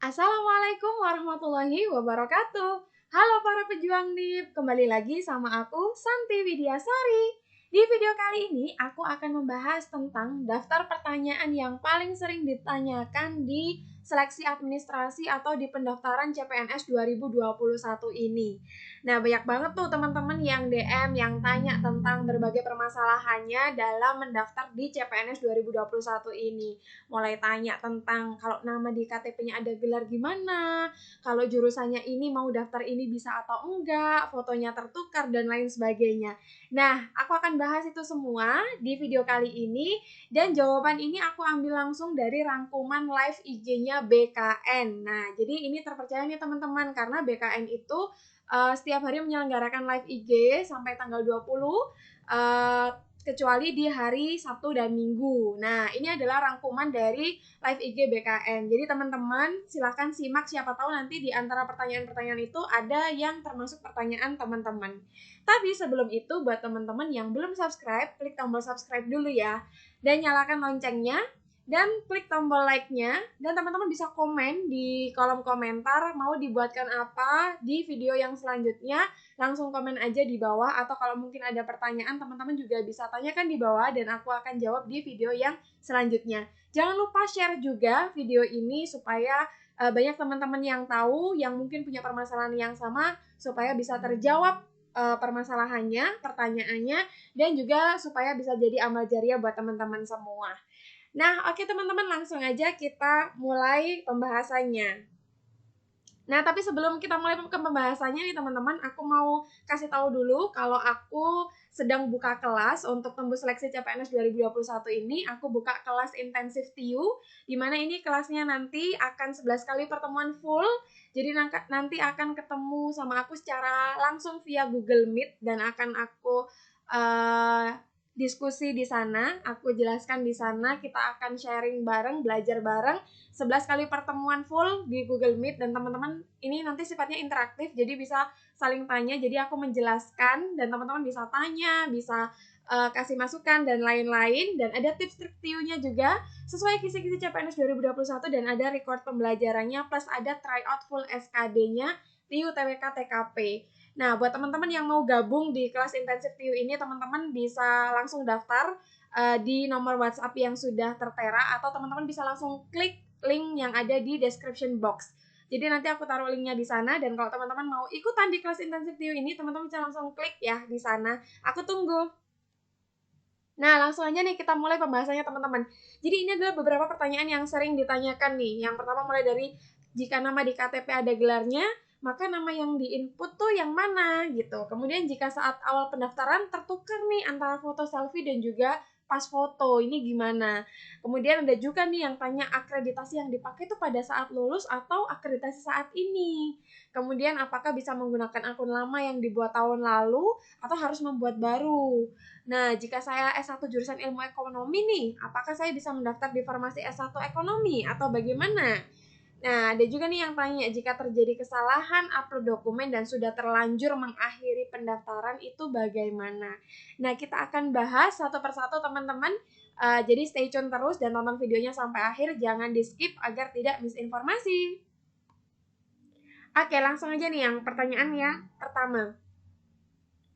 Assalamualaikum warahmatullahi wabarakatuh. Halo para pejuang NIP, kembali lagi sama aku Santi Widiasari. Di video kali ini aku akan membahas tentang daftar pertanyaan yang paling sering ditanyakan di seleksi administrasi atau di pendaftaran CPNS 2021 ini. Nah, banyak banget tuh teman-teman yang DM yang tanya tentang berbagai permasalahannya dalam mendaftar di CPNS 2021 ini. Mulai tanya tentang kalau nama di KTP-nya ada gelar gimana, kalau jurusannya ini mau daftar ini bisa atau enggak, fotonya tertukar dan lain sebagainya. Nah, aku akan bahas itu semua di video kali ini dan jawaban ini aku ambil langsung dari rangkuman live IG-nya BKN. Nah, jadi ini terpercaya nih teman-teman karena BKN itu setiap hari menyelenggarakan live IG sampai tanggal 20 kecuali di hari Sabtu dan Minggu. Nah, ini adalah rangkuman dari live IG BKN. Jadi teman-teman silahkan simak, siapa tahu nanti di antara pertanyaan-pertanyaan itu ada yang termasuk pertanyaan teman-teman. Tapi sebelum itu buat teman-teman yang belum subscribe, klik tombol subscribe dulu ya. Dan nyalakan loncengnya dan klik tombol like-nya, dan teman-teman bisa komen di kolom komentar mau dibuatkan apa di video yang selanjutnya. Langsung komen aja di bawah, atau kalau mungkin ada pertanyaan teman-teman juga bisa tanyakan di bawah dan aku akan jawab di video yang selanjutnya. Jangan lupa share juga video ini supaya banyak teman-teman yang tahu yang mungkin punya permasalahan yang sama supaya bisa terjawab permasalahannya, pertanyaannya, dan juga supaya bisa jadi amal jariah buat teman-teman semua. Nah, oke teman-teman, langsung aja kita mulai pembahasannya. Nah, tapi sebelum kita mulai ke pembahasannya nih teman-teman, aku mau kasih tahu dulu kalau aku sedang buka kelas untuk tembus seleksi CPNS 2021 ini. Aku buka kelas intensif TIU, di mana ini kelasnya nanti akan 11 kali pertemuan full. Jadi nanti akan ketemu sama aku secara langsung via Google Meet dan akan aku diskusi di sana, aku jelaskan di sana, kita akan sharing bareng, belajar bareng, 11 kali pertemuan full di Google Meet, dan teman-teman ini nanti sifatnya interaktif, jadi bisa saling tanya, jadi aku menjelaskan dan teman-teman bisa tanya, bisa kasih masukan dan lain-lain, dan ada tips-tips TIU-nya juga sesuai kisi-kisi CPNS 2021 dan ada record pembelajarannya plus ada tryout full SKD-nya TIU TWK TKP. Nah, buat teman-teman yang mau gabung di kelas intensif TIU ini, teman-teman bisa langsung daftar di nomor WhatsApp yang sudah tertera, atau teman-teman bisa langsung klik link yang ada di description box. Jadi nanti aku taruh linknya di sana, dan kalau teman-teman mau ikutan di kelas intensif TIU ini, teman-teman bisa langsung klik ya di sana. Aku tunggu. Nah, langsung aja nih kita mulai pembahasannya teman-teman. Jadi ini adalah beberapa pertanyaan yang sering ditanyakan nih. Yang pertama mulai dari jika nama di KTP ada gelarnya, maka nama yang di-input tuh yang mana gitu. Kemudian jika saat awal pendaftaran tertukar nih antara foto selfie dan juga pas foto, ini gimana? Kemudian ada juga nih yang tanya akreditasi yang dipakai itu pada saat lulus atau akreditasi saat ini. Kemudian apakah bisa menggunakan akun lama yang dibuat tahun lalu atau harus membuat baru? Nah, jika saya S1 jurusan ilmu ekonomi nih, apakah saya bisa mendaftar di farmasi S1 ekonomi atau bagaimana? Nah, ada juga nih yang tanya, jika terjadi kesalahan upload dokumen dan sudah terlanjur mengakhiri pendaftaran itu bagaimana? Nah, kita akan bahas satu persatu teman-teman. Jadi stay tune terus dan tonton videonya sampai akhir, jangan di skip agar tidak misinformasi. Oke, langsung aja nih yang pertanyaan yang pertama.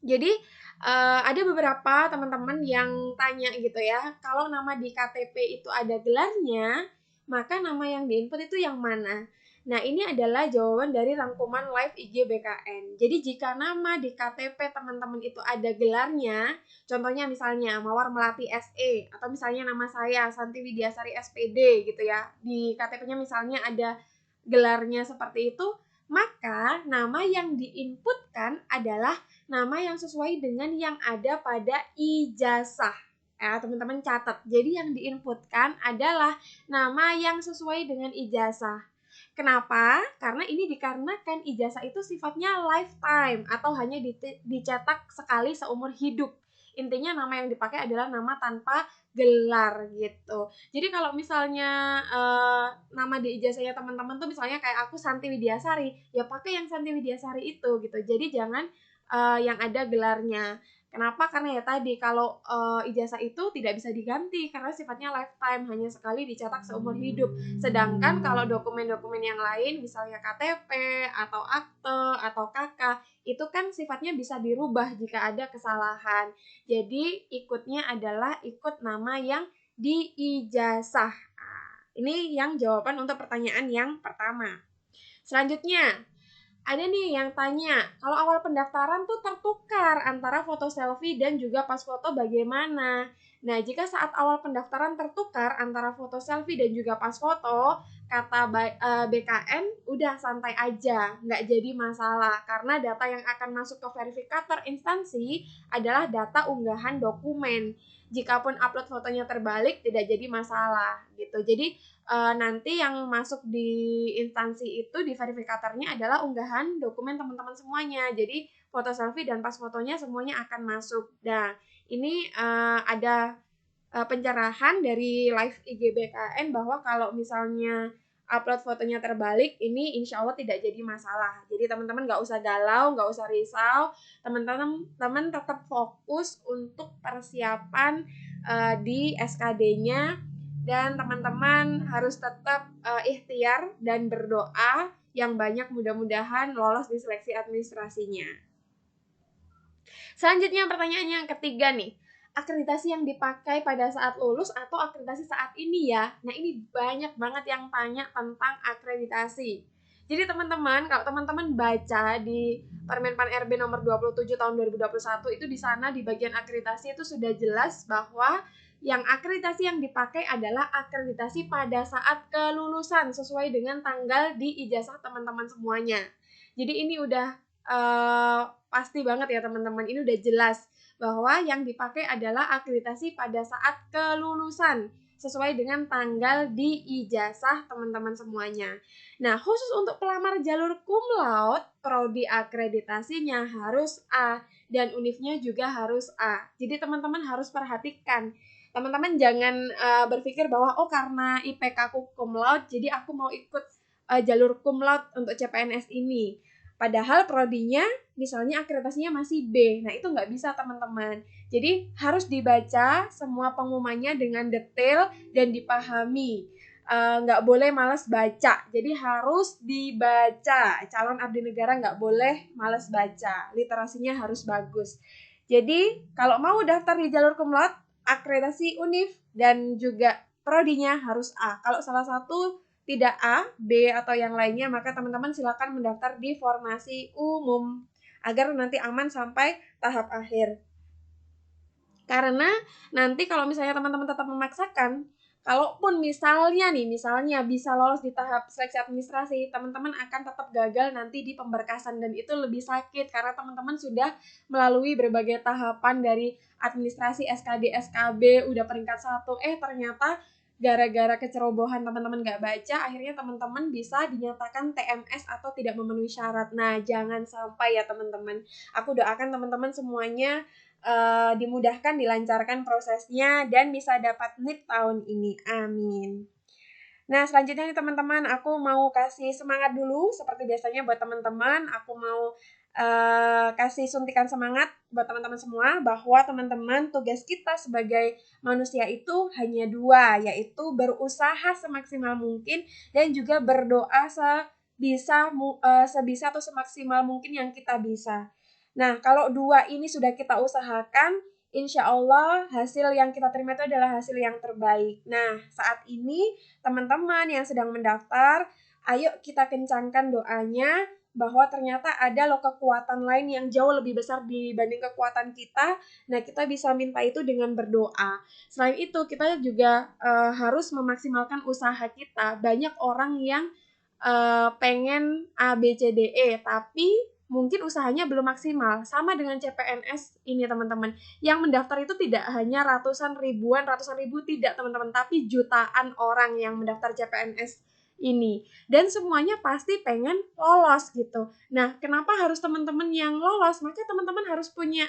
Jadi ada beberapa teman-teman yang tanya gitu ya, kalau nama di KTP itu ada gelarnya, maka nama yang diinput itu yang mana? Nah, ini adalah jawaban dari rangkuman live IG BKN. Jadi jika nama di KTP teman-teman itu ada gelarnya, contohnya misalnya Mawar Melati SE, atau misalnya nama saya Santi Widiasari SPD gitu ya, di KTP-nya misalnya ada gelarnya seperti itu, maka nama yang diinputkan adalah nama yang sesuai dengan yang ada pada ijazah. Teman-teman catat. Jadi yang diinputkan adalah nama yang sesuai dengan ijazah. Kenapa? Karena ini dikarenakan ijazah itu sifatnya lifetime atau hanya dicetak sekali seumur hidup. Intinya nama yang dipakai adalah nama tanpa gelar gitu. Jadi kalau misalnya nama di ijazahnya teman-teman tuh misalnya kayak aku Santi Widiasari, ya pakai yang Santi Widiasari itu gitu. Jadi jangan yang ada gelarnya. Kenapa? Karena ya tadi kalau ijazah itu tidak bisa diganti karena sifatnya lifetime, hanya sekali dicetak seumur hidup. Sedangkan kalau dokumen-dokumen yang lain misalnya KTP atau akte atau KK itu kan sifatnya bisa dirubah jika ada kesalahan. Jadi ikutnya adalah ikut nama yang di ijazah. Ini yang jawaban untuk pertanyaan yang pertama. Selanjutnya, ada nih yang tanya, kalau awal pendaftaran tuh tertukar antara foto selfie dan juga pas foto bagaimana? Nah, jika saat awal pendaftaran tertukar antara foto selfie dan juga pas foto, kata BKN udah santai aja, nggak jadi masalah. Karena data yang akan masuk ke verifikator instansi adalah data unggahan dokumen. Jikapun upload fotonya terbalik, tidak jadi masalah gitu. Jadi nanti yang masuk di instansi itu di verifikatornya adalah unggahan dokumen teman-teman semuanya. Jadi foto selfie dan pas fotonya semuanya akan masuk. Nah, ini ada pencerahan dari live IG BKN bahwa kalau misalnya upload fotonya terbalik, ini insya Allah tidak jadi masalah. Jadi teman-teman nggak usah galau, nggak usah risau. Teman-teman tetap fokus untuk persiapan di SKD-nya, dan teman-teman harus tetap ikhtiar dan berdoa yang banyak, mudah-mudahan lolos di seleksi administrasinya. Selanjutnya pertanyaan yang ketiga nih, akreditasi yang dipakai pada saat lulus atau akreditasi saat ini ya? Nah, ini banyak banget yang tanya tentang akreditasi. Jadi teman-teman, kalau teman-teman baca di Permenpan RB nomor 27 tahun 2021 itu di sana di bagian akreditasi itu sudah jelas bahwa yang akreditasi yang dipakai adalah akreditasi pada saat kelulusan sesuai dengan tanggal di ijazah teman-teman semuanya. Jadi ini udah pasti banget ya teman-teman, ini udah jelas bahwa yang dipakai adalah akreditasi pada saat kelulusan sesuai dengan tanggal di ijazah teman-teman semuanya. Nah, khusus untuk pelamar jalur cum laude, prodi akreditasinya harus A dan univnya juga harus A. Jadi teman-teman harus perhatikan. Teman-teman jangan berpikir bahwa oh karena IPK aku cum laude jadi aku mau ikut jalur cum laude untuk CPNS ini. Padahal prodinya misalnya akreditasinya masih B. Nah, itu nggak bisa teman-teman. Jadi harus dibaca semua pengumumannya dengan detail dan dipahami. Nggak boleh malas baca. Jadi harus dibaca. Calon abdi negara nggak boleh malas baca. Literasinya harus bagus. Jadi kalau mau daftar di jalur cum laude, akreditasi univ dan juga prodinya harus A. Kalau salah satu tidak A, B, atau yang lainnya, maka teman-teman silakan mendaftar di formasi umum agar nanti aman sampai tahap akhir. Karena nanti kalau misalnya teman-teman tetap memaksakan, kalaupun misalnya bisa lolos di tahap seleksi administrasi, teman-teman akan tetap gagal nanti di pemberkasan dan itu lebih sakit karena teman-teman sudah melalui berbagai tahapan dari administrasi, SKD, SKB, udah peringkat 1, ternyata gara-gara kecerobohan teman-teman gak baca, akhirnya teman-teman bisa dinyatakan TMS atau tidak memenuhi syarat. Nah, jangan sampai ya teman-teman. Aku doakan teman-teman semuanya dimudahkan, dilancarkan prosesnya, dan bisa dapat NIP tahun ini. Amin. Nah, selanjutnya nih teman-teman, aku mau kasih semangat dulu. Seperti biasanya buat teman-teman, aku mau kasih suntikan semangat buat teman-teman semua bahwa teman-teman tugas kita sebagai manusia itu hanya 2, yaitu berusaha semaksimal mungkin dan juga berdoa sebisa atau semaksimal mungkin yang kita bisa. Nah, kalau 2 ini sudah kita usahakan, insya Allah hasil yang kita terima itu adalah hasil yang terbaik. Nah, saat ini teman-teman yang sedang mendaftar, ayo kita kencangkan doanya bahwa ternyata ada loh kekuatan lain yang jauh lebih besar dibanding kekuatan kita. Nah, kita bisa minta itu dengan berdoa. Selain itu, kita juga harus memaksimalkan usaha kita. Banyak orang yang pengen A, B, C, D, E, tapi mungkin usahanya belum maksimal. Sama dengan CPNS ini teman-teman. Yang mendaftar itu tidak hanya ratusan ribu, tidak teman-teman, tapi jutaan orang yang mendaftar CPNS ini. Dan semuanya pasti pengen lolos gitu. Nah, kenapa harus teman-teman yang lolos? Maka teman-teman harus punya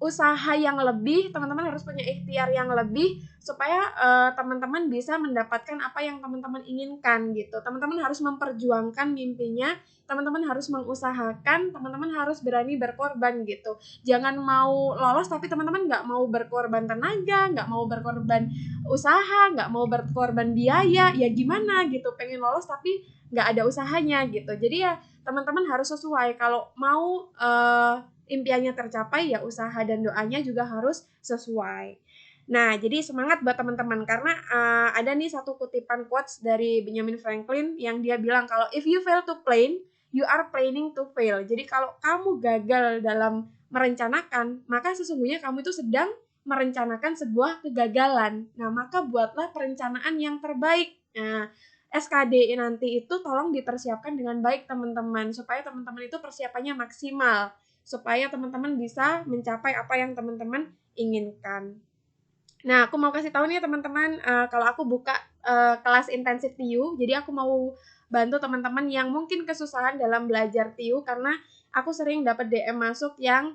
usaha yang lebih, teman-teman harus punya ikhtiar yang lebih supaya teman-teman bisa mendapatkan apa yang teman-teman inginkan gitu. Teman-teman harus memperjuangkan mimpinya, teman-teman harus mengusahakan, teman-teman harus berani berkorban gitu. Jangan mau lolos tapi teman-teman nggak mau berkorban tenaga, nggak mau berkorban usaha, nggak mau berkorban biaya, ya gimana gitu, pengen lolos tapi nggak ada usahanya gitu. Jadi ya teman-teman harus sesuai, kalau mau impiannya tercapai ya usaha dan doanya juga harus sesuai. Nah, jadi semangat buat teman-teman karena ada nih satu kutipan quotes dari Benjamin Franklin yang dia bilang kalau if you fail to plan, you are planning to fail. Jadi kalau kamu gagal dalam merencanakan, maka sesungguhnya kamu itu sedang merencanakan sebuah kegagalan. Nah, maka buatlah perencanaan yang terbaik. Nah, SKD nanti itu tolong dipersiapkan dengan baik teman-teman supaya teman-teman itu persiapannya maksimal, supaya teman-teman bisa mencapai apa yang teman-teman inginkan. Nah, aku mau kasih tahu nih teman-teman, kalau aku buka kelas intensif TIU, jadi aku mau bantu teman-teman yang mungkin kesusahan dalam belajar TIU karena aku sering dapat DM masuk yang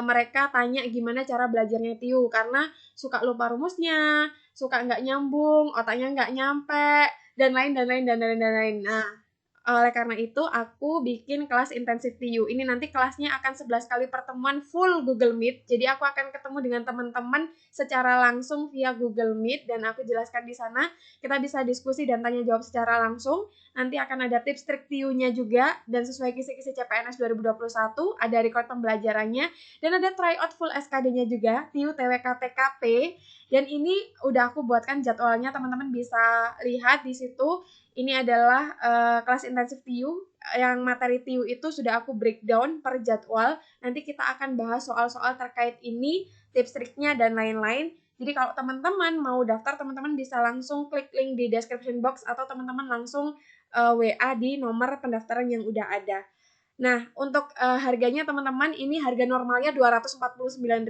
mereka tanya gimana cara belajarnya TIU karena suka lupa rumusnya, suka nggak nyambung, otaknya nggak nyampe, dan lain dan lain dan lain dan lain. Nah, oleh karena itu, aku bikin kelas intensif TIU. Ini nanti kelasnya akan 11 kali pertemuan full Google Meet. Jadi aku akan ketemu dengan teman-teman secara langsung via Google Meet dan aku jelaskan di sana. Kita bisa diskusi dan tanya jawab secara langsung. Nanti akan ada tips trik TIU-nya juga dan sesuai kisi-kisi CPNS 2021, ada record pembelajarannya dan ada tryout full SKD-nya juga, TIU TWK TKP. Dan ini udah aku buatkan jadwalnya, teman-teman bisa lihat di situ. Ini adalah kelas intensif TIU yang materi TIU itu sudah aku breakdown per jadwal. Nanti kita akan bahas soal-soal terkait ini, tips triknya dan lain-lain. Jadi kalau teman-teman mau daftar, teman-teman bisa langsung klik link di description box atau teman-teman langsung WA di nomor pendaftaran yang udah ada. Nah, untuk harganya teman-teman, ini harga normalnya 249.000,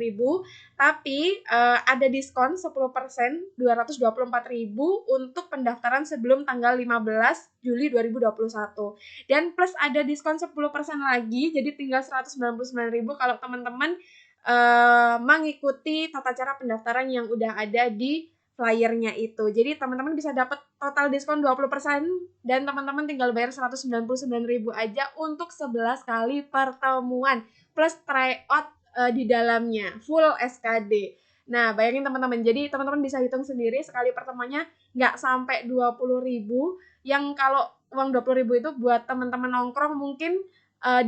tapi ada diskon 10%, 224.000 untuk pendaftaran sebelum tanggal 15 Juli 2021. Dan plus ada diskon 10% lagi, jadi tinggal 199.000 kalau teman-teman mengikuti tata cara pendaftaran yang udah ada di flyernya itu. Jadi teman-teman bisa dapat total diskon 20% dan teman-teman tinggal bayar 199.000 aja untuk 11 kali pertemuan plus tryout di dalamnya full SKD. Nah, bayangin teman-teman. Jadi teman-teman bisa hitung sendiri sekali pertemuannya nggak sampai 20.000, yang kalau uang 20.000 itu buat teman-teman nongkrong mungkin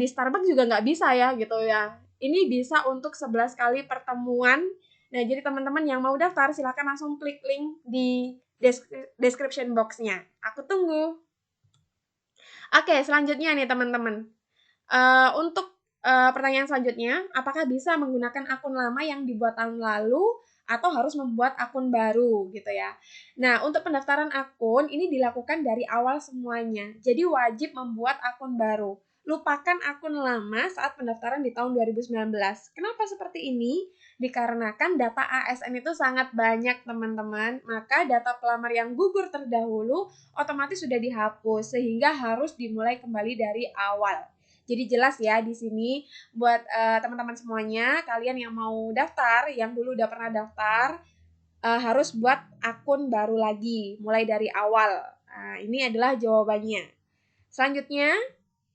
di Starbucks juga nggak bisa ya gitu ya. Ini bisa untuk 11 kali pertemuan. Nah, jadi teman-teman yang mau daftar silahkan langsung klik link di description box-nya. Aku tunggu. Oke, selanjutnya nih teman-teman. Untuk pertanyaan selanjutnya, apakah bisa menggunakan akun lama yang dibuat tahun lalu atau harus membuat akun baru gitu ya. Nah, untuk pendaftaran akun ini dilakukan dari awal semuanya. Jadi wajib membuat akun baru. Lupakan akun lama saat pendaftaran di tahun 2019. Kenapa seperti ini? Dikarenakan data ASN itu sangat banyak teman-teman, maka data pelamar yang gugur terdahulu otomatis sudah dihapus sehingga harus dimulai kembali dari awal. Jadi jelas ya di sini buat teman-teman semuanya, kalian yang mau daftar, yang dulu udah pernah daftar, harus buat akun baru lagi, mulai dari awal. Nah, ini adalah jawabannya. Selanjutnya,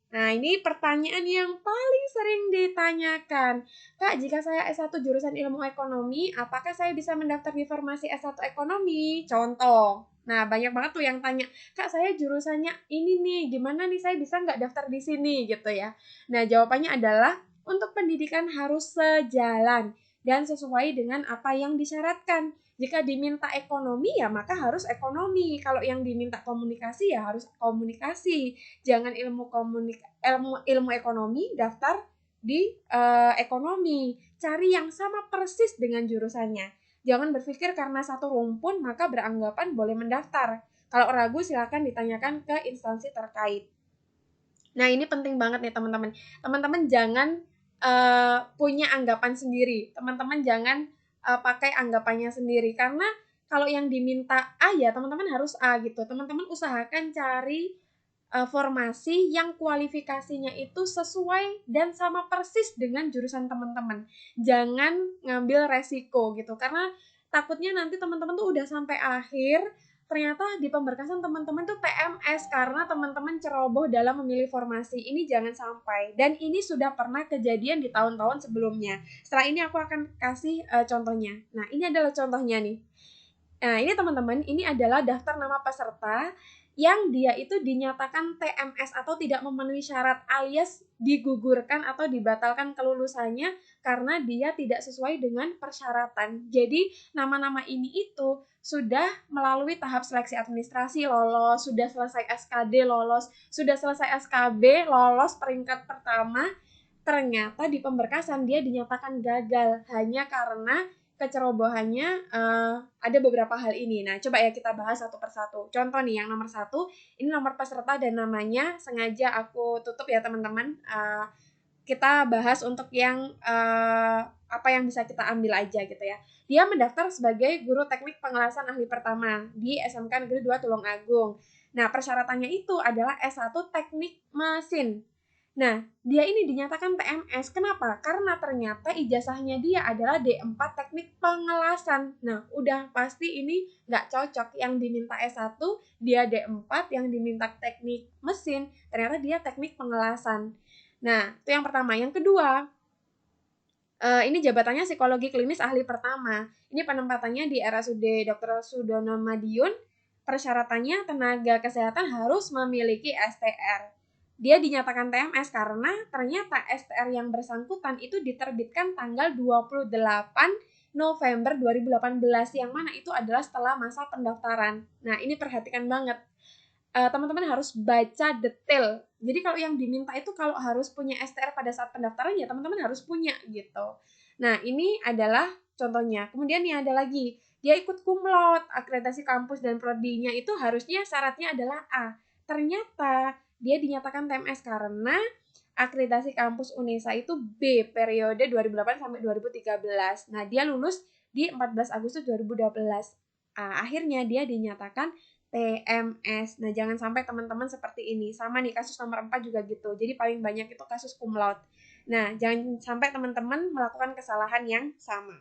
nah ini pertanyaan yang paling sering ditanyakan. Kak, jika saya S1 jurusan ilmu ekonomi, apakah saya bisa mendaftar di formasi S1 ekonomi? Contoh. Nah, banyak banget tuh yang tanya, Kak, saya jurusannya ini nih, gimana nih saya bisa nggak daftar di sini gitu ya. Nah, jawabannya adalah untuk pendidikan harus sejalan dan sesuai dengan apa yang disyaratkan. Jika diminta ekonomi ya maka harus ekonomi. Kalau yang diminta komunikasi ya harus komunikasi. Jangan ilmu ekonomi daftar di ekonomi. Cari yang sama persis dengan jurusannya. Jangan berpikir karena satu rumpun maka beranggapan boleh mendaftar. Kalau ragu silakan ditanyakan ke instansi terkait. Nah, ini penting banget nih teman-teman. Teman-teman jangan punya anggapan sendiri. Teman-teman jangan pakai anggapannya sendiri karena kalau yang diminta A ya teman-teman harus A gitu. Teman-teman usahakan cari formasi yang kualifikasinya itu sesuai dan sama persis dengan jurusan teman-teman. Jangan ngambil resiko gitu, karena takutnya nanti teman-teman tuh udah sampai akhir, ternyata di pemberkasan teman-teman tuh PMS karena teman-teman ceroboh dalam memilih formasi. Ini jangan sampai, dan ini sudah pernah kejadian di tahun-tahun sebelumnya. Setelah ini aku akan kasih contohnya. Nah, ini adalah contohnya nih. Nah, ini teman-teman, ini adalah daftar nama peserta yang dia itu dinyatakan TMS atau tidak memenuhi syarat, alias digugurkan atau dibatalkan kelulusannya karena dia tidak sesuai dengan persyaratan. Jadi nama-nama ini itu sudah melalui tahap seleksi administrasi lolos, sudah selesai SKD lolos, sudah selesai SKB lolos peringkat pertama, ternyata di pemberkasan dia dinyatakan gagal hanya karena kecerobohannya ada beberapa hal ini. Nah, coba ya kita bahas satu persatu. Contoh nih, yang nomor 1, ini nomor peserta dan namanya sengaja aku tutup ya teman-teman. Kita bahas untuk yang apa yang bisa kita ambil aja gitu ya. Dia mendaftar sebagai guru teknik pengelasan ahli pertama di SMK Negeri 2 Tulungagung. Nah, persyaratannya itu adalah S1 teknik mesin. Nah, dia ini dinyatakan TMS. Kenapa? Karena ternyata ijazahnya dia adalah D4 teknik pengelasan. Nah, udah pasti ini nggak cocok. Yang diminta S1, dia D4, yang diminta teknik mesin, ternyata dia teknik pengelasan. Nah, itu yang pertama. Yang kedua, ini jabatannya psikologi klinis ahli pertama. Ini penempatannya di RSUD Dr. Sudono Madiun. Persyaratannya tenaga kesehatan harus memiliki STR. Dia dinyatakan TMS karena ternyata STR yang bersangkutan itu diterbitkan tanggal 28 November 2018, yang mana itu adalah setelah masa pendaftaran. Nah, ini perhatikan banget. Teman-teman harus baca detail. Jadi kalau yang diminta itu kalau harus punya STR pada saat pendaftaran, ya teman-teman harus punya gitu. Nah, ini adalah contohnya. Kemudian nih ada lagi, dia ikut cum laude, akreditasi kampus dan prodinya itu harusnya syaratnya adalah A. Ternyata dia dinyatakan TMS karena akreditasi kampus UNESA itu B, periode 2008 sampai 2013. Nah, dia lulus di 14 Agustus 2012. Akhirnya dia dinyatakan TMS. Nah, jangan sampai teman-teman seperti ini. Sama nih, kasus nomor 4 juga gitu. Jadi paling banyak itu kasus cum laude. Nah, jangan sampai teman-teman melakukan kesalahan yang sama.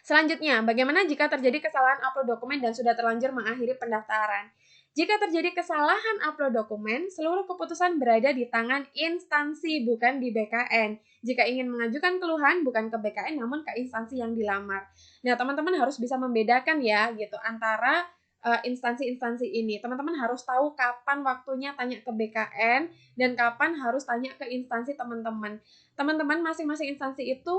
Selanjutnya, bagaimana jika terjadi kesalahan upload dokumen dan sudah terlanjur mengakhiri pendaftaran? Jika terjadi kesalahan upload dokumen, seluruh keputusan berada di tangan instansi, bukan di BKN. Jika ingin mengajukan keluhan, bukan ke BKN, namun ke instansi yang dilamar. Nah, teman-teman harus bisa membedakan ya, gitu, antara instansi-instansi ini. Teman-teman harus tahu kapan waktunya tanya ke BKN dan kapan harus tanya ke instansi teman-teman. Teman-teman masing-masing instansi itu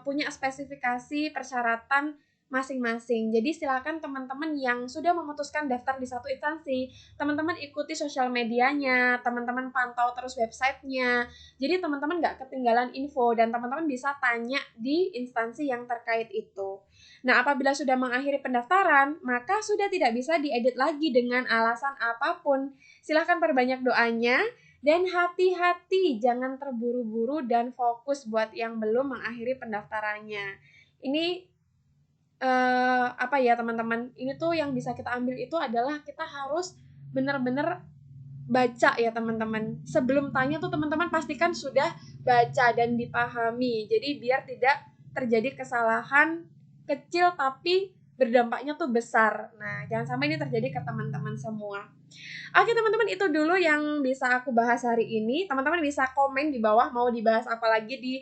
punya spesifikasi persyaratan masing-masing. Jadi silakan teman-teman yang sudah memutuskan daftar di satu instansi, teman-teman ikuti sosial medianya, teman-teman pantau terus websitenya. Jadi teman-teman nggak ketinggalan info dan teman-teman bisa tanya di instansi yang terkait itu. Nah, apabila sudah mengakhiri pendaftaran, maka sudah tidak bisa diedit lagi dengan alasan apapun. Silahkan perbanyak doanya dan hati-hati, jangan terburu-buru dan fokus buat yang belum mengakhiri pendaftarannya. Ini apa ya teman-teman, ini tuh yang bisa kita ambil itu adalah kita harus benar-benar baca ya teman-teman. Sebelum tanya tuh teman-teman pastikan sudah baca dan dipahami. Jadi biar tidak terjadi kesalahan kecil tapi berdampaknya tuh besar. Nah, jangan sampai ini terjadi ke teman-teman semua. Oke teman-teman, itu dulu yang bisa aku bahas hari ini. Teman-teman bisa komen di bawah mau dibahas apa lagi di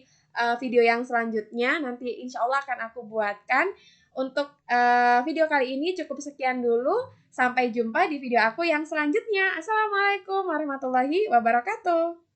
video yang selanjutnya. Nanti insya Allah akan aku buatkan. Untuk video kali ini cukup sekian dulu. Sampai jumpa di video aku yang selanjutnya. Assalamualaikum warahmatullahi wabarakatuh.